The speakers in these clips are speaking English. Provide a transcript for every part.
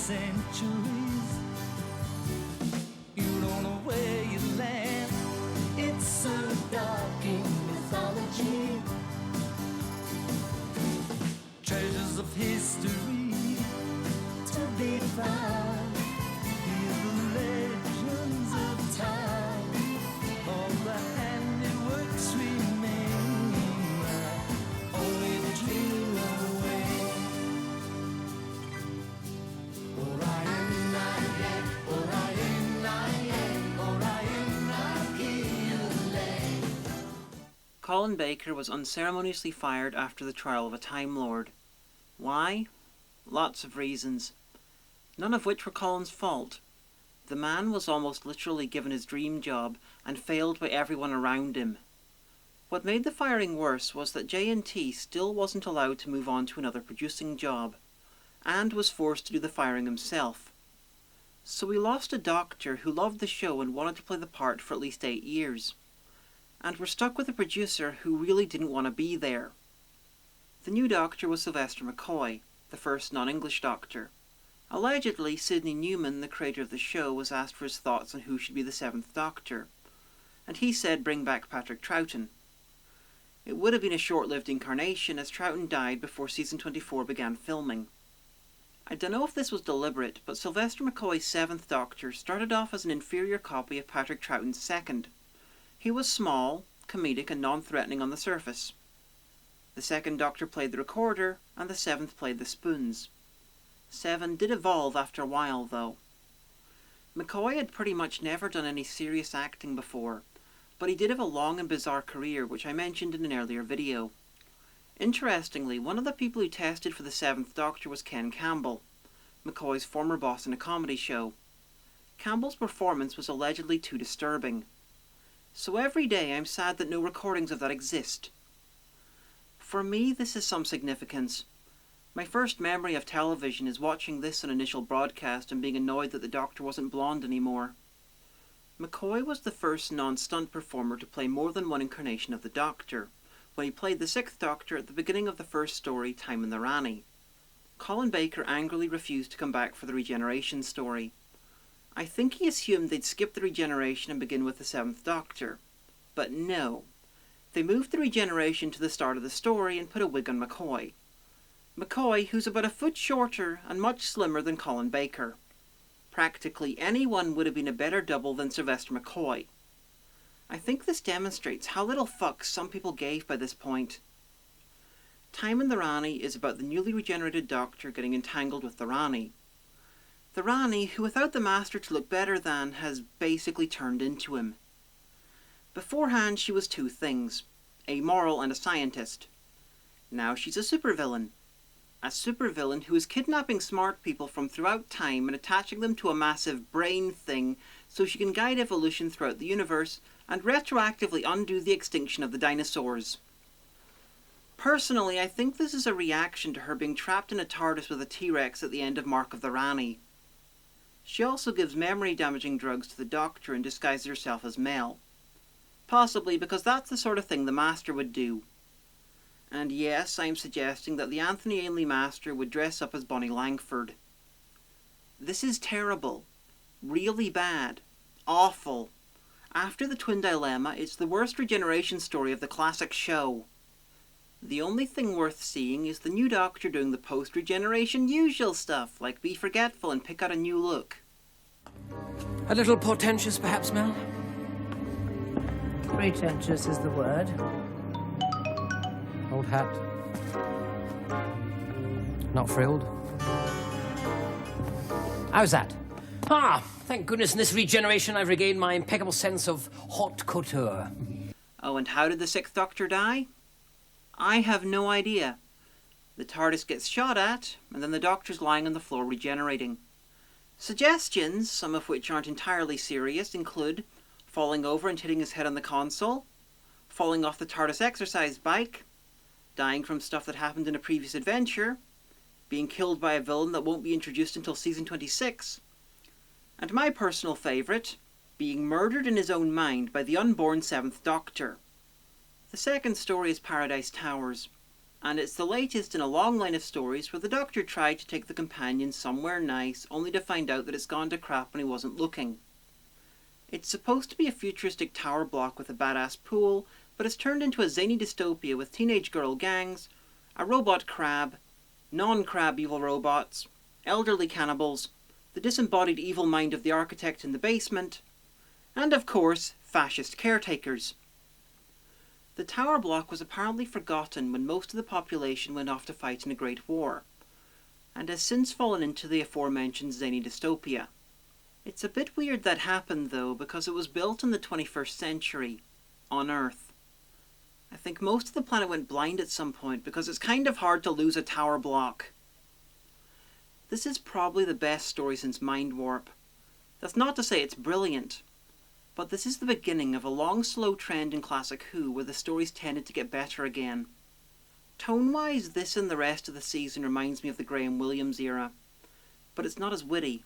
centuries. You don't know where you land. It's so dark in mythology. Treasures of history to be found. Hear the legends of time. All the handiworks remain. Only the dream away. Orion, Colin Baker was unceremoniously fired after the trial of a Time Lord. Why? Lots of reasons, none of which were Colin's fault. The man was almost literally given his dream job and failed by everyone around him. What made the firing worse was that J&T still wasn't allowed to move on to another producing job, and was forced to do the firing himself. So we lost a doctor who loved the show and wanted to play the part for at least 8 years. And we're stuck with a producer who really didn't want to be there. The new Doctor was Sylvester McCoy, the first non-English Doctor. Allegedly, Sidney Newman, the creator of the show, was asked for his thoughts on who should be the 7th Doctor, and he said bring back Patrick Troughton. It would have been a short-lived incarnation, as Troughton died before season 24 began filming. I don't know if this was deliberate, but Sylvester McCoy's 7th Doctor started off as an inferior copy of Patrick Troughton's 2nd. He was small, comedic and non-threatening on the surface. The 2nd Doctor played the recorder, and the 7th played the spoons. 7 did evolve after a while, though. McCoy had pretty much never done any serious acting before, but he did have a long and bizarre career, which I mentioned in an earlier video. Interestingly, one of the people who tested for the 7th Doctor was Ken Campbell, McCoy's former boss in a comedy show. Campbell's performance was allegedly too disturbing. So every day I'm sad that no recordings of that exist. For me, this has some significance. My first memory of television is watching this on initial broadcast and being annoyed that the Doctor wasn't blonde anymore. McCoy was the first non-stunt performer to play more than one incarnation of the Doctor, when he played the 6th Doctor at the beginning of the first story, Time in the Rani. Colin Baker angrily refused to come back for the regeneration story. I think he assumed they'd skip the regeneration and begin with the 7th Doctor. But no. They moved the regeneration to the start of the story and put a wig on McCoy. McCoy, who's about a foot shorter and much slimmer than Colin Baker. Practically anyone would have been a better double than Sylvester McCoy. I think this demonstrates how little fucks some people gave by this point. Time in the Rani is about the newly regenerated Doctor getting entangled with the Rani. The Rani, who without the Master to look better than, has basically turned into him. Beforehand she was 2 things, a moral and a scientist. Now she's a supervillain. A supervillain who is kidnapping smart people from throughout time and attaching them to a massive brain thing so she can guide evolution throughout the universe and retroactively undo the extinction of the dinosaurs. Personally, I think this is a reaction to her being trapped in a TARDIS with a T-Rex at the end of Mark of the Rani. She also gives memory-damaging drugs to the Doctor and disguises herself as Mel. Possibly because that's the sort of thing the Master would do. And yes, I'm suggesting that the Anthony Ainley Master would dress up as Bonnie Langford. This is terrible. Really bad. Awful. After the Twin Dilemma, it's the worst regeneration story of the classic show. The only thing worth seeing is the new Doctor doing the post-regeneration usual stuff, like be forgetful and pick out a new look. A little portentous, perhaps, Mel? Pretentious is the word. Old hat. Not frilled. How's that? Ah, thank goodness in this regeneration I've regained my impeccable sense of haute couture. Oh, and how did the 6th Doctor die? I have no idea. The TARDIS gets shot at, and then the Doctor's lying on the floor regenerating. Suggestions, some of which aren't entirely serious, include falling over and hitting his head on the console, falling off the TARDIS exercise bike, dying from stuff that happened in a previous adventure, being killed by a villain that won't be introduced until season 26, and my personal favourite, being murdered in his own mind by the unborn 7th Doctor. The second story is Paradise Towers, and it's the latest in a long line of stories where the Doctor tried to take the companion somewhere nice, only to find out that it's gone to crap when he wasn't looking. It's supposed to be a futuristic tower block with a badass pool, but it's turned into a zany dystopia with teenage girl gangs, a robot crab, non-crab evil robots, elderly cannibals, the disembodied evil mind of the architect in the basement, and of course, fascist caretakers. The tower block was apparently forgotten when most of the population went off to fight in a great war, and has since fallen into the aforementioned zany dystopia. It's a bit weird that happened though, because it was built in the 21st century, on Earth. I think most of the planet went blind at some point because it's kind of hard to lose a tower block. This is probably the best story since Mind Warp. That's not to say it's brilliant, but this is the beginning of a long slow trend in Classic Who where the stories tended to get better again. Tone-wise, this and the rest of the season reminds me of the Graham Williams era, but it's not as witty.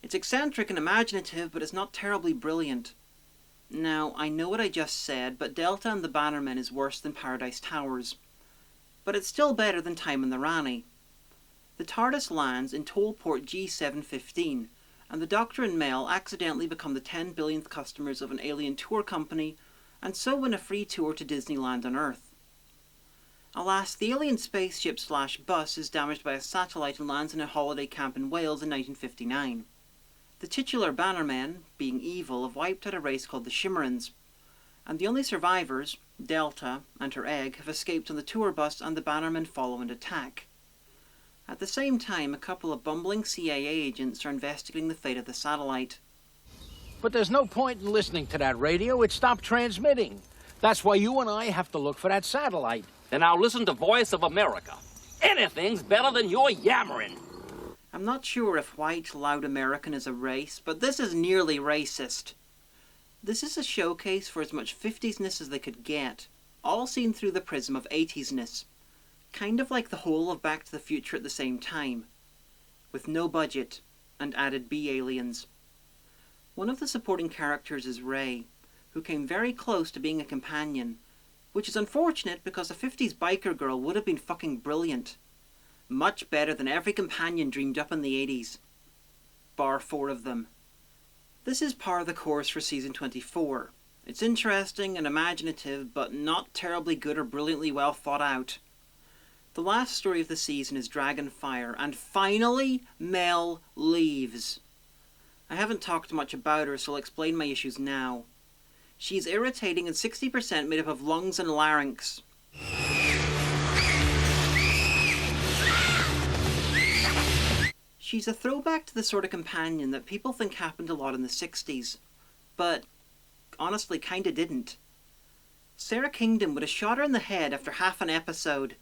It's eccentric and imaginative, but it's not terribly brilliant. Now, I know what I just said, but Delta and the Bannermen is worse than Paradise Towers. But it's still better than Time and the Rani. The TARDIS lands in Tollport G715, and the Doctor and Mel accidentally become the 10 billionth customers of an alien tour company, and so win a free tour to Disneyland on Earth. Alas, the alien spaceship/bus is damaged by a satellite and lands in a holiday camp in Wales in 1959. The titular Bannermen, being evil, have wiped out a race called the Shimmerans, and the only survivors, Delta and her egg, have escaped on the tour bus, and the Bannermen follow and attack. At the same time, a couple of bumbling CIA agents are investigating the fate of the satellite. But there's no point in listening to that radio. It stopped transmitting. That's why you and I have to look for that satellite. Then I'll listen to Voice of America. Anything's better than your yammering. I'm not sure if white, loud American is a race, but this is nearly racist. This is a showcase for as much 50s-ness as they could get, all seen through the prism of 80s-ness. Kind of like the whole of Back to the Future at the same time, with no budget and added B-aliens. One of the supporting characters is Ray, who came very close to being a companion, which is unfortunate because a 50s biker girl would have been fucking brilliant. Much better than every companion dreamed up in the 80s. Bar 4 of them. This is par the course for season 24. It's interesting and imaginative, but not terribly good or brilliantly well thought out. The last story of the season is Dragonfire, and finally, Mel leaves. I haven't talked much about her, so I'll explain my issues now. She's irritating and 60% made up of lungs and larynx. She's a throwback to the sort of companion that people think happened a lot in the 60s, but honestly kinda didn't. Sarah Kingdom would have shot her in the head after half an episode.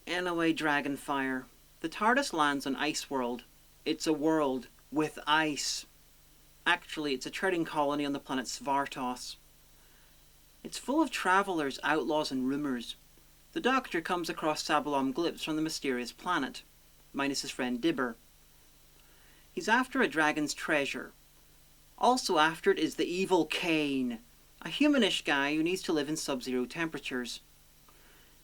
Anyway, Dragonfire. The TARDIS lands on Ice World. It's a world with ice. Actually, it's a trading colony on the planet Svartos. It's full of travellers, outlaws and rumours. The Doctor comes across Sabalom Glips from the mysterious planet, minus his friend Dibber. He's after a dragon's treasure. Also after it is the evil Kane, a humanish guy who needs to live in sub-zero temperatures.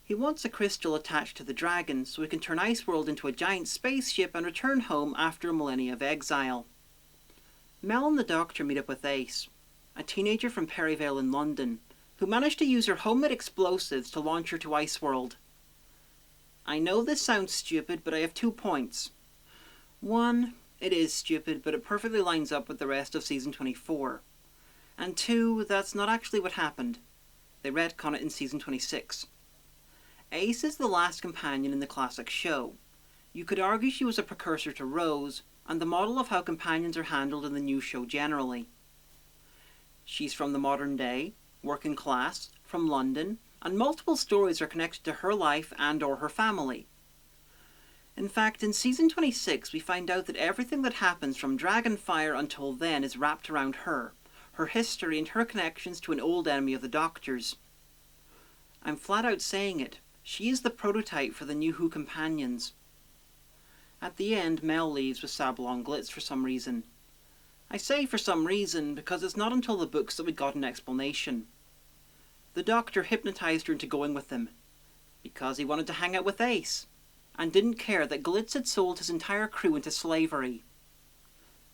He wants a crystal attached to the dragon so he can turn Iceworld into a giant spaceship and return home after a millennia of exile. Mel and the Doctor meet up with Ace, a teenager from Perryvale in London, who managed to use her homemade explosives to launch her to Iceworld. I know this sounds stupid, but I have 2 points. 1, it is stupid, but it perfectly lines up with the rest of season 24. And 2, that's not actually what happened. They retcon it in season 26. Ace is the last companion in the classic show. You could argue she was a precursor to Rose, and the model of how companions are handled in the new show generally. She's from the modern day, working class, from London, and multiple stories are connected to her life and or her family. In fact, in season 26 we find out that everything that happens from Dragonfire until then is wrapped around her history and her connections to an old enemy of the Doctor's. I'm flat out saying it. She is the prototype for the new Who companions. At the end, Mel leaves with Sabalom Glitz for some reason. I say for some reason because it's not until the books that we got an explanation. The Doctor hypnotized her into going with him. Because he wanted to hang out with Ace, and didn't care that Glitz had sold his entire crew into slavery.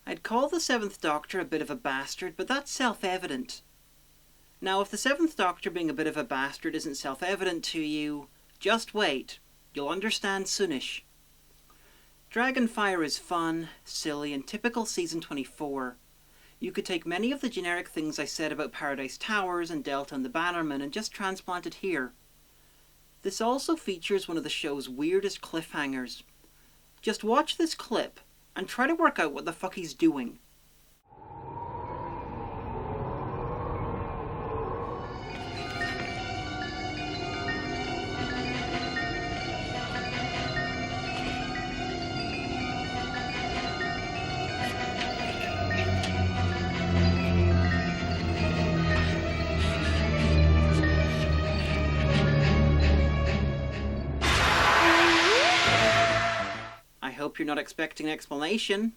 I'd call the Seventh Doctor a bit of a bastard, but that's self-evident. Now, if the Seventh Doctor being a bit of a bastard isn't self-evident to you, just wait. You'll understand soonish. Dragonfire is fun, silly, and typical Season 24. You could take many of the generic things I said about Paradise Towers and Delta and the Bannerman and just transplant it here. This also features one of the show's weirdest cliffhangers. Just watch this clip and try to work out what the fuck he's doing. I hope you're not expecting an explanation,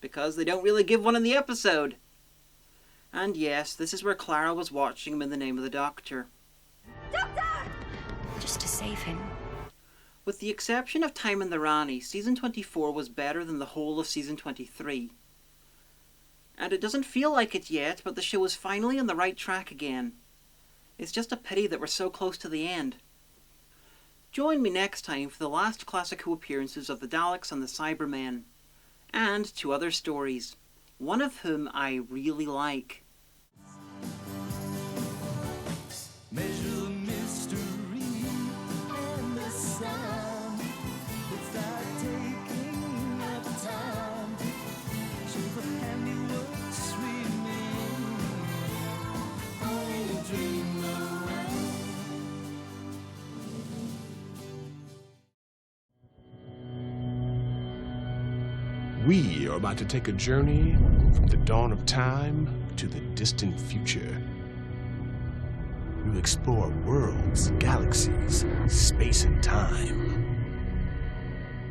because they don't really give one in the episode. And yes, this is where Clara was watching him in the name of the Doctor. Doctor! Just to save him. With the exception of Time in the Rani, Season 24 was better than the whole of Season 23. And it doesn't feel like it yet, but the show is finally on the right track again. It's just a pity that we're so close to the end. Join me next time for the last Classic Who appearances of the Daleks and the Cybermen, and 2 other stories, one of whom I really like. Measure the mystery and the sound without taking up time. Show the handiworks remain. Only dream around. We are about to take a journey from the dawn of time to the distant future. We will explore worlds, galaxies, space, and time.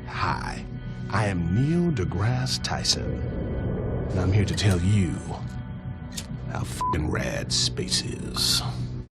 Hi, I am Neil deGrasse Tyson, and I'm here to tell you how f***ing rad space is.